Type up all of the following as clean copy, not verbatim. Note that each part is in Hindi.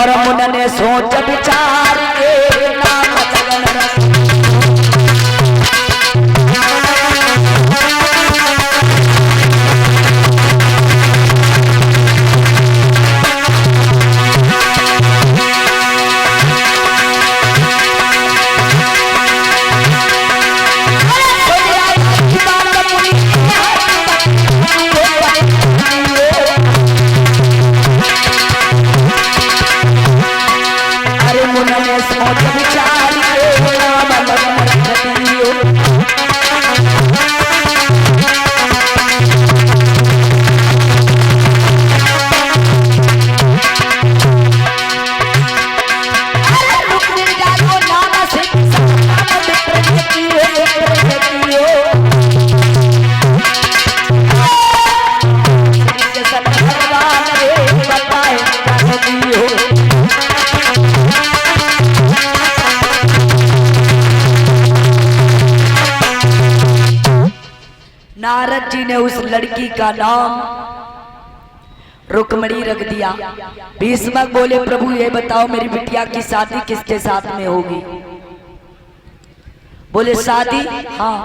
और मुन ने सोच विचार के नाम लगन रस। नारद जी ने उस लड़की का नाम रुक्मणी रख दिया। भीष्मक बोले प्रभु ये बताओ मेरी बिटिया की शादी किसके साथ में होगी? बोले शादी हाँ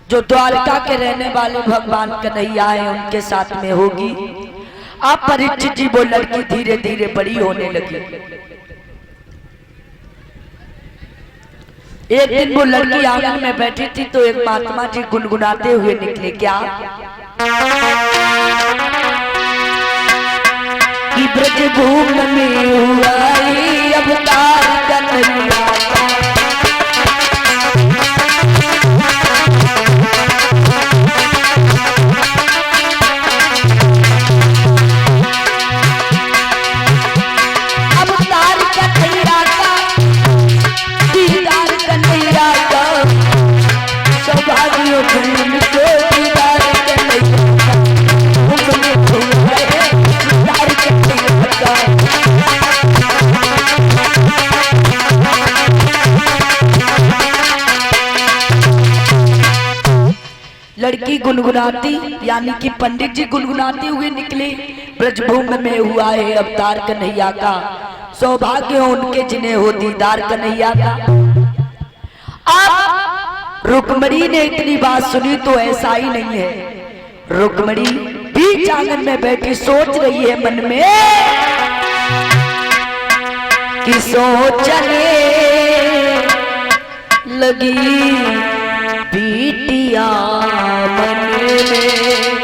जो द्वारका के रहने वाले भगवान कन्हैया है उनके साथ में होगी। अब परीक्षित जी वो लड़की धीरे धीरे बड़ी होने लगी। एक दिन वो लड़की आंगन में बैठी थी तो एक महात्मा जी गुनगुनाते हुए निकले। क्या कि ब्रज भूमि में हुआ अवतार कन्हैया लड़की गुनगुनाती यानी कि पंडित जी गुनगुनाते हुए निकले। ब्रजभूमि में हुआ है अवतार कन्हैया का, सौभाग्य हो उनके जिन्हें हो दीदार कन्हैया का। अब रुक्मणी ने इतनी बात सुनी तो ऐसा ही नहीं है। रुक्मणी बीच आंगन में बैठी सोच रही है मन में कि सोचने लगी बिटिया मन में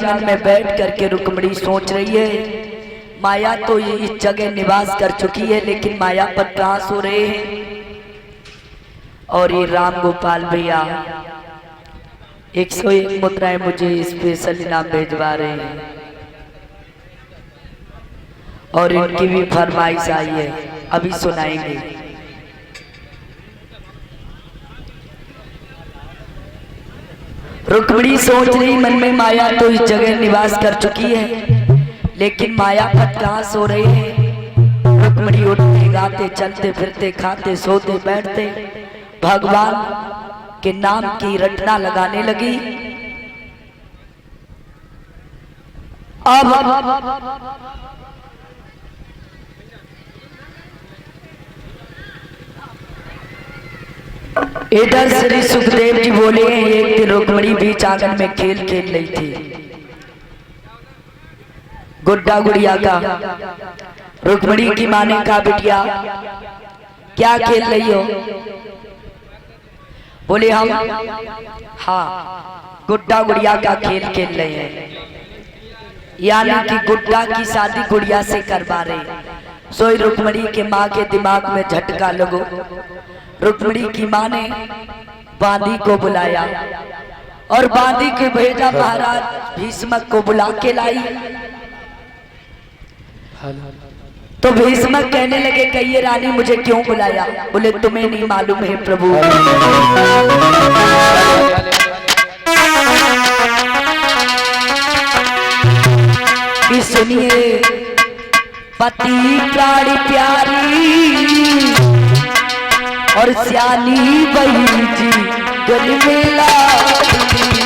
आंगन में बैठ करके रुक्मिणी सोच रही है, माया तो इस जगह निवास कर चुकी है, लेकिन मायापत कहाँ सो रहे हैं। और ये राम गोपाल भैया 101 मुद्राएं मुझे स्पेशल इनाम भेजवा रहे हैं और इनकी भी फरमाइश आई है, अभी सुनाएंगे। रुक्मिणी सोच रही मन में, माया तो इस जगह निवास कर चुकी है, लेकिन मायापत कहाँ सो रहे हैं। रुक्मिणी उठते गाते चलते फिरते खाते सोते बैठते भगवान के नाम की रटना लगाने लगी। अब इधर श्री सुखदेव जी बोले, एक दिन रुक्मिणी बीच आंगन में खेल खेल रही थी, गुड्डा गुड़िया का। रुक्मिणी की माँ ने कहा, बिटिया क्या खेल रही हो? बोले हम हाँ गुड्डा गुड़िया का खेल खेल रहे हैं, यानी कि गुड्डा की शादी गुड़िया से करवा रहे। सोई रुक्मिणी के माँ के दिमाग में झटका लगो। रुक्मिणी की माँ ने बांदी को बुलाया और बांदी के भेजा महाराज भीष्मक को बुला के लाई। तो भीष्मक कहने लगे, कहिए रानी मुझे क्यों बुलाया? बोले तुम्हें नहीं मालूम है प्रभु, कि सुनिए पति प्राणी प्यारी और सियानी बही जी गली में लाडली।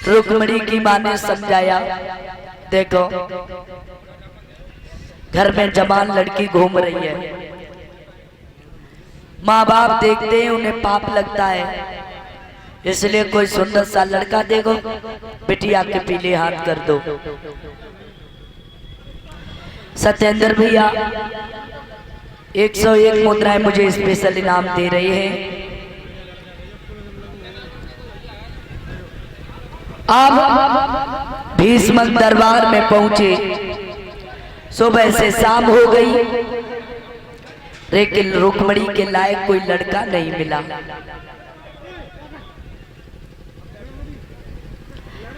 रुक्मिणी की माँ ने समझाया, देखो घर में जवान लड़की घूम रही है, माँ बाप देखते हैं उन्हें पाप लगता है, इसलिए कोई सुंदर सा लड़का देखो बिटिया के पीले हाथ कर दो। सत्येंद्र भैया 101 मुद्राएं मुझे स्पेशल इनाम दे रहे हैं। अब भीष्मक दरबार में पहुंचे, सुबह से शाम हो गई, लेकिन रुक्मिणी के लायक कोई लड़का नहीं मिला।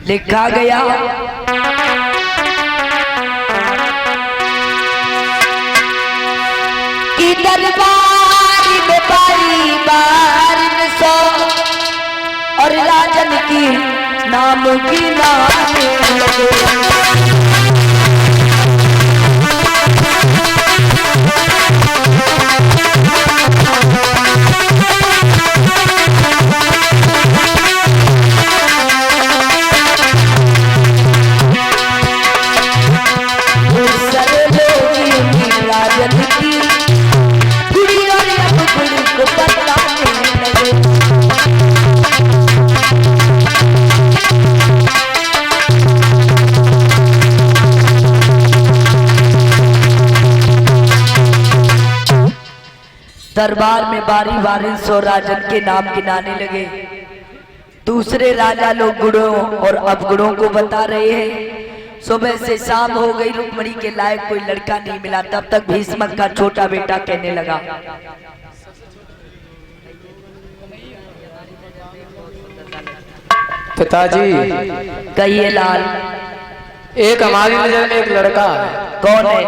लिखा गया नाम की नाने लगे। दरबार में बारी बारी सौ राजन के नाम गिनाने लगे। दूसरे राजा लोग गुणों और अवगुणों को बता रहे हैं। सुबह से शाम हो गई, रुक्मणी के लायक कोई लड़का नहीं मिला। तब तक भीष्म का छोटा बेटा कहने लगा, पिताजी कहिए लाल। एक हमारी नजर में एक लड़का है। कौन है?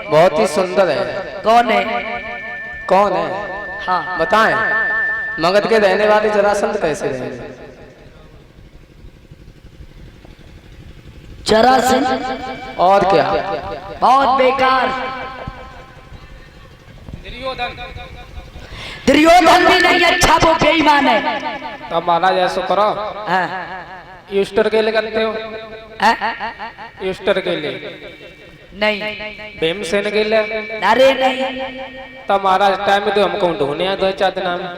बहुत ही सुंदर है। कौन है? कौन है? हाँ बताएं। मगध के रहने वाले जरासंध कैसे रहे? जरासंध और क्या? बहुत बेकार। दुर्योधन भी नहीं अच्छा, वो बेईमान है। तब महाराज ऐसा करो, हाँ। ईस्टर के लिए करते हो? ईस्टर के लिए नहीं। भीमसेन के लिए? अरे नहीं। तब महाराज टाइम में तो हमको ढूंढने हैं 2-4 दिन में।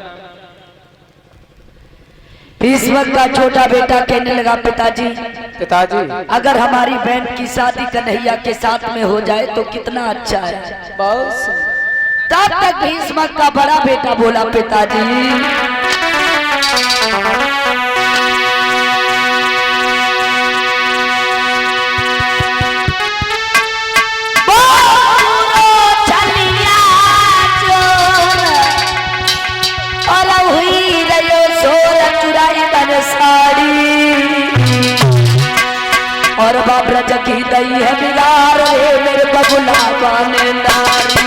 भीष्म का छोटा बेटा कहने लगा, पिताजी अगर हमारी बहन की शादी कन्हैया के साथ में हो जाए तो कितना अच्छा है। बस तब तक भीष्म का बड़ा बेटा बोला, पिताजी और बाबरज की दई है बिगाड़ रे मेरे बबुला बाने नारी।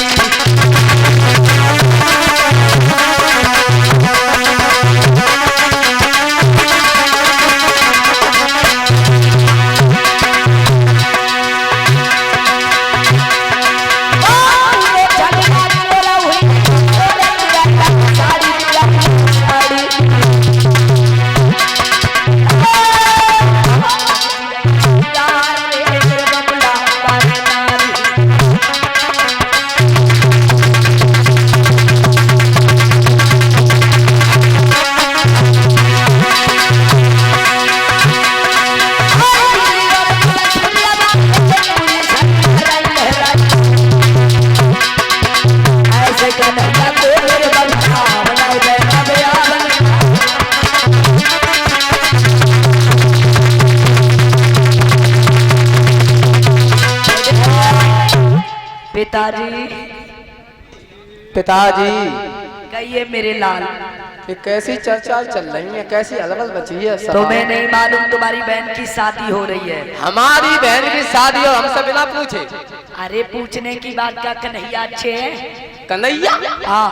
पिताजी कहिए मेरे लाल। ये कैसी चर्चा चल रही है, कैसी हलबल मची है? तुम्हें नहीं मालूम तुम्हारी बहन की शादी हो रही है? हमारी बहन की शादी और हमसे बिना पूछे? अरे पूछने की बात क्या, कन्हैया अच्छे है? कन्हैया? हाँ।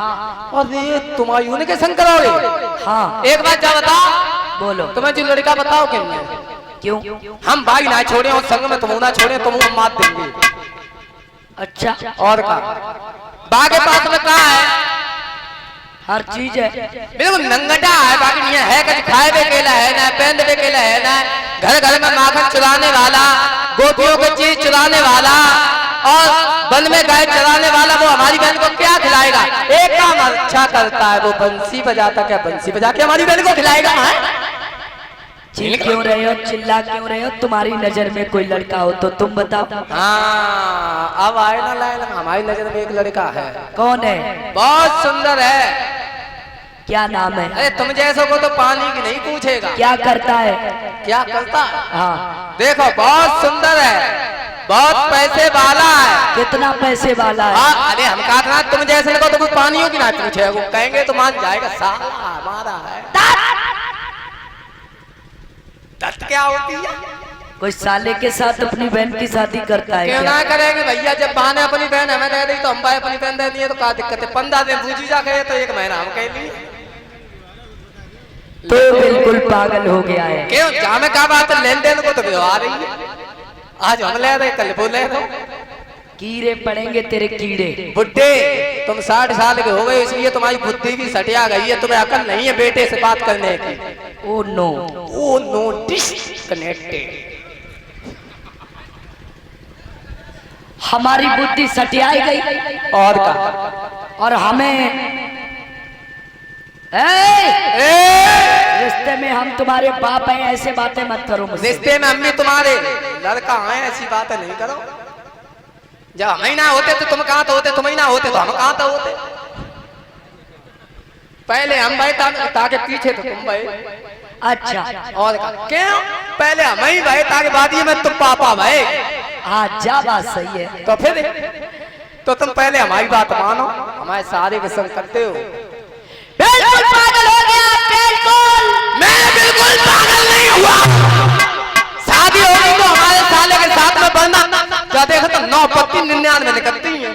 अरे तुम आयुन के संग करोगे? हाँ। एक बात क्या बताओ, बोलो। तुम्हें जो लड़का बताओ क्यों? हम भाई ना छोड़े और संग में तुम ना छोड़े, तुम मात देंगे। अच्छा और का बागे पास में कहा है? हर चीज है, बिल्कुल नंगटा है। बाकी नहीं है कुछ खाए भी केला है ना, पहन भी केला है ना। घर घर में माखन चुराने वाला, गोपियों की चीज चुराने वाला और वन में गाय चराने वाला, वो हमारी बहन को क्या खिलाएगा? एक काम अच्छा करता है, वो बंसी बजाता, क्या बंसी बजा के हमारी बहन को खिलाएगा? चिल्ला क्यों रहे हो, चिल्ला क्यों रहे हो? तुम्हारी नजर में कोई लड़का हो तो तुम बताओ। हाँ अब आए ना लाए, हमारी नजर में एक लड़का है। कौन है? बहुत सुंदर है। क्या नाम है? अरे तुम जैसो को तो पानी की नहीं पूछेगा। क्या करता है? क्या करता? हाँ देखो बहुत सुंदर है, बहुत पैसे वाला है। कितना पैसे वाला है? हाँ अरे हम कहा था तुम जैसे को तो पानियों की ना पूछे, वो कहेंगे तो मान जाएगा। साला हमारा है। दत्त क्या होती है? कोई साले के साथ अपनी बहन की शादी करता है? क्यों ना करेंगे भैया, जब बहन अपनी बहन हमें दे रही तो हम भाई अपनी बहन दे दिए तो क्या दिक्कत है? 15 दिन पूजी जा गए तो 1 महीना हम कह लिए। तो बिल्कुल पागल हो गया है। क्यों जामे का बात है, लेन देन को तो व्यवहार रही है। आज हम ले रहे कल वो ले रहे। कीड़े पड़ेंगे तेरे कीड़े। बुड्ढे तुम 60 साल के हो गए, इसलिए तुम्हारी बुद्धि भी सटिया गई है, तुम्हें अकल नहीं है बेटे से बात करने की। Oh no, oh no disconnected. हमारी बुद्धि सटियाई गई और का और हमें रिश्ते में हम तुम्हारे बाप हैं, ऐसे बातें मत करो मुझसे। रिश्ते में अम्मी तुम्हारे लड़का है, ऐसी बातें नहीं करो। जब हम ही ना होते तो तुम कहाँ तो होते, तुम ही ना होते तो हम कहाँ तो होते। पहले हम भाई ताकि पीछे तो तुम भाई। अच्छा, और क्यों पहले हम ही भाई ताकि बाद में तुम पापा भाई। हाँ जा, बात सही है। तो फिर तो तुम पहले हमारी बात मानो, हमारे सारे के संग करते हो। बिल्कुल पागल हो गया, बिल्कुल। मैं बिल्कुल पागल नहीं हुआ। शादी होगी तो हमारे साले के साथ में बढ़ना। क्या देखो तो 9 पत्ती 99 निकलती है।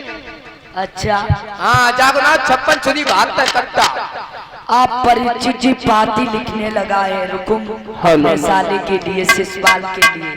अच्छा, हाँ जागो ना 56 छुरी भागता कट्टा। आप परिचित जी पाती लिखने लगा है, रुकुम अपने साले के लिए, शिशपाल के लिए।